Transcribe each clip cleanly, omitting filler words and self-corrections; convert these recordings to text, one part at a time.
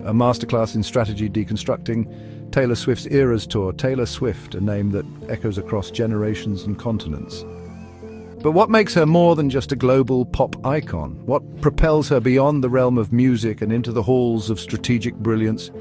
a masterclass in strategy deconstructing Taylor Swift's Eras Tour. Taylor Swift, a name that echoes across generations and continents. But what makes her more than just a global pop icon? What propels her beyond the realm of music and into the halls of strategic brilliance?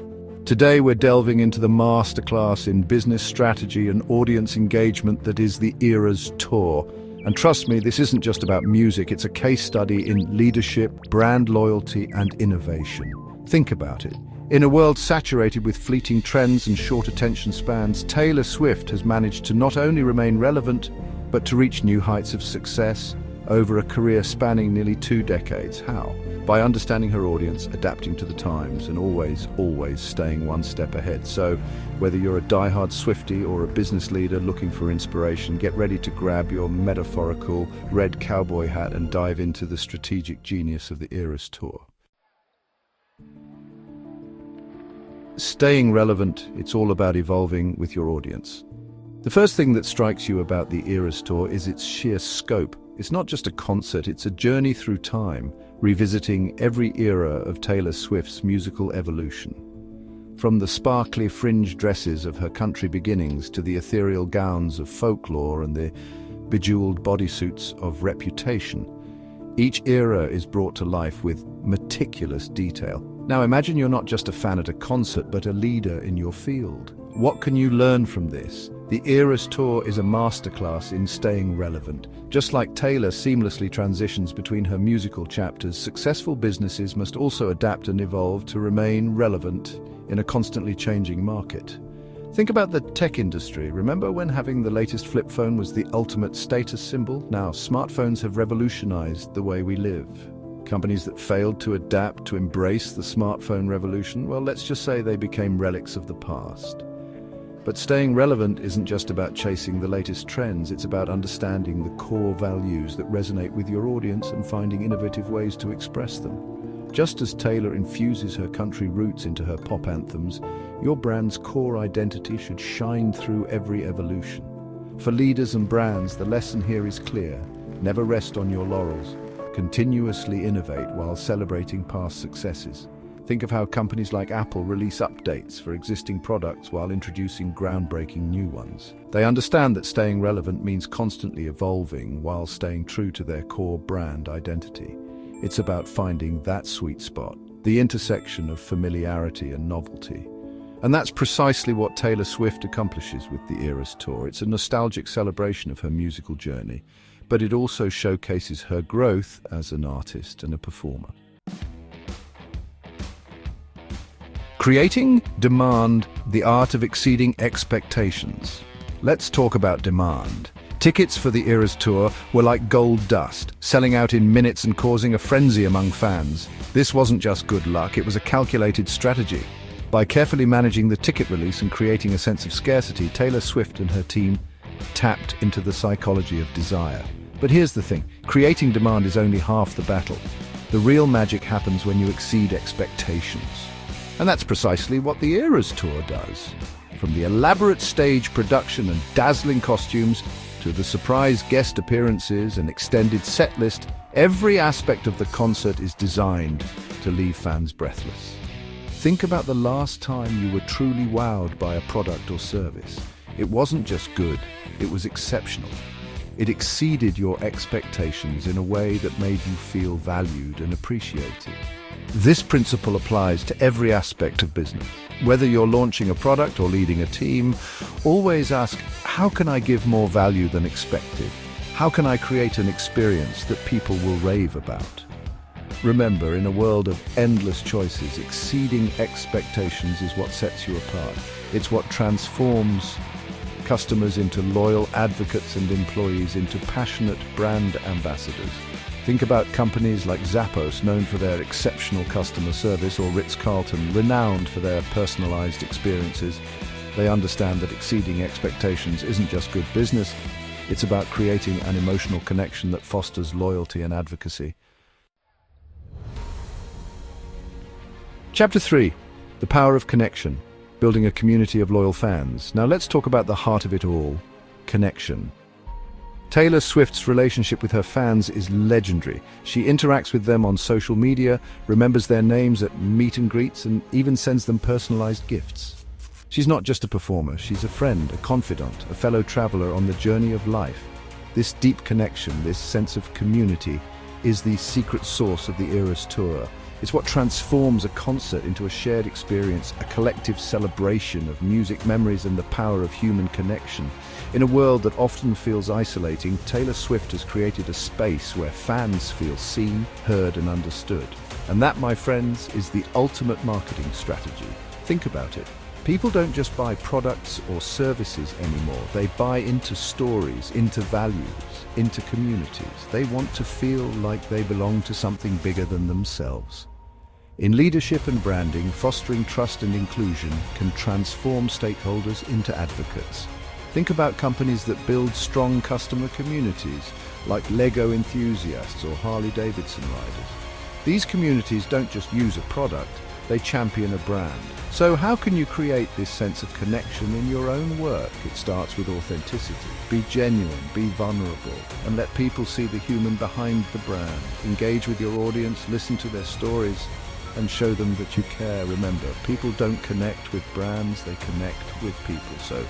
Today we're delving into the masterclass in business strategy and audience engagement that is the Eras Tour. And trust me, this isn't just about music, it's a case study in leadership, brand loyalty, and innovation. Think about it. In a world saturated with fleeting trends and short attention spans, Taylor Swift has managed to not only remain relevant, but to reach new heights of success over a career spanning nearly 2 decades. How? By understanding her audience, adapting to the times, and always staying one step ahead. So, whether you're a diehard Swiftie or a business leader looking for inspiration, get ready to grab your metaphorical red cowboy hat and dive into the strategic genius of the Eras Tour. Staying relevant, it's all about evolving with your audience. The first thing that strikes you about the Eras Tour is its sheer scope. It's not just a concert, it's a journey through time, revisiting every era of Taylor Swift's musical evolution. From the sparkly fringe dresses of her country beginnings to the ethereal gowns of folklore and the bejeweled bodysuits of Reputation, each era is brought to life with meticulous detail. Now imagine you're not just a fan at a concert, but a leader in your field. What can you learn from this? The Eras Tour is a masterclass in staying relevant. Just like Taylor seamlessly transitions between her musical chapters, successful businesses must also adapt and evolve to remain relevant in a constantly changing market. Think about the tech industry. Remember when having the latest flip phone was the ultimate status symbol? Now, smartphones have revolutionized the way we live. Companies that failed to adapt to embrace the smartphone revolution, well, let's just say they became relics of the past. But staying relevant isn't just about chasing the latest trends, it's about understanding the core values that resonate with your audience and finding innovative ways to express them. Just as Taylor infuses her country roots into her pop anthems, your brand's core identity should shine through every evolution. For leaders and brands, the lesson here is clear. Never rest on your laurels. Continuously innovate while celebrating past successes. Think of how companies like Apple release updates for existing products while introducing groundbreaking new ones. They understand that staying relevant means constantly evolving while staying true to their core brand identity. It's about finding that sweet spot, the intersection of familiarity and novelty. And that's precisely what Taylor Swift accomplishes with the Eras Tour. It's a nostalgic celebration of her musical journey, but it also showcases her growth as an artist and a performer. Creating demand, the art of exceeding expectations. Let's talk about demand. Tickets for the Eras Tour were like gold dust, selling out in minutes and causing a frenzy among fans. This wasn't just good luck, it was a calculated strategy. By carefully managing the ticket release and creating a sense of scarcity, Taylor Swift and her team tapped into the psychology of desire. But here's the thing, creating demand is only half the battle. The real magic happens when you exceed expectations. And that's precisely what the Eras Tour does. From the elaborate stage production and dazzling costumes to the surprise guest appearances and extended set list, every aspect of the concert is designed to leave fans breathless. Think about the last time you were truly wowed by a product or service. It wasn't just good, it was exceptional. It exceeded your expectations in a way that made you feel valued and appreciated. This principle applies to every aspect of business. Whether you're launching a product or leading a team, always ask, how can I give more value than expected? How can I create an experience that people will rave about? Remember, in a world of endless choices, exceeding expectations is what sets you apart. It's what transforms customers into loyal advocates and employees into passionate brand ambassadors. Think about companies like Zappos, known for their exceptional customer service, or Ritz Carlton, renowned for their personalized experiences. They understand that exceeding expectations isn't just good business, it's about creating an emotional connection that fosters loyalty and advocacy. Chapter 3. The Power of Connection. Building a community of loyal fans. Now let's talk about the heart of it all, connection. Taylor Swift's relationship with her fans is legendary. She interacts with them on social media, remembers their names at meet and greets, and even sends them personalized gifts. She's not just a performer, she's a friend, a confidant, a fellow traveler on the journey of life. This deep connection, this sense of community, is the secret sauce of the Eras Tour. It's what transforms a concert into a shared experience, a collective celebration of music, memories, and the power of human connection. In a world that often feels isolating, Taylor Swift has created a space where fans feel seen, heard, and understood. And that, my friends, is the ultimate marketing strategy. Think about it. People don't just buy products or services anymore. They buy into stories, into values, into communities. They want to feel like they belong to something bigger than themselves. In leadership and branding, fostering trust and inclusion can transform stakeholders into advocates. Think about companies that build strong customer communities, like Lego enthusiasts or Harley-Davidson riders. These communities don't just use a product, they champion a brand. So how can you create this sense of connection in your own work? It starts with authenticity. Be genuine, be vulnerable, and let people see the human behind the brand. Engage with your audience, listen to their stories, and show them that you care. Remember, people don't connect with brands, they connect with people. So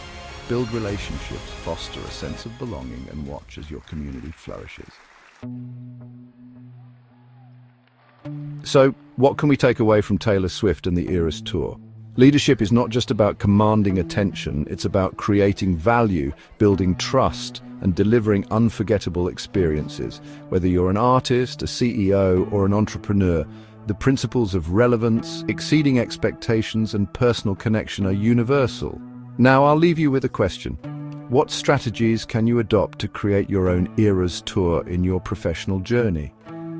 build relationships, foster a sense of belonging, and watch as your community flourishes. So, what can we take away from Taylor Swift and the Eras Tour? Leadership is not just about commanding attention, it's about creating value, building trust, and delivering unforgettable experiences. Whether you're an artist, a CEO, or an entrepreneur, the principles of relevance, exceeding expectations, and personal connection are universal. Now, I'll leave you with a question. What strategies can you adopt to create your own Eras Tour in your professional journey?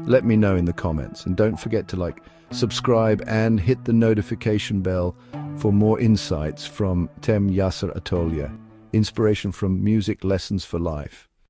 Let me know in the comments, and don't forget to subscribe and hit the notification bell for more insights from Yasar Atolye, inspiration from music lessons for life.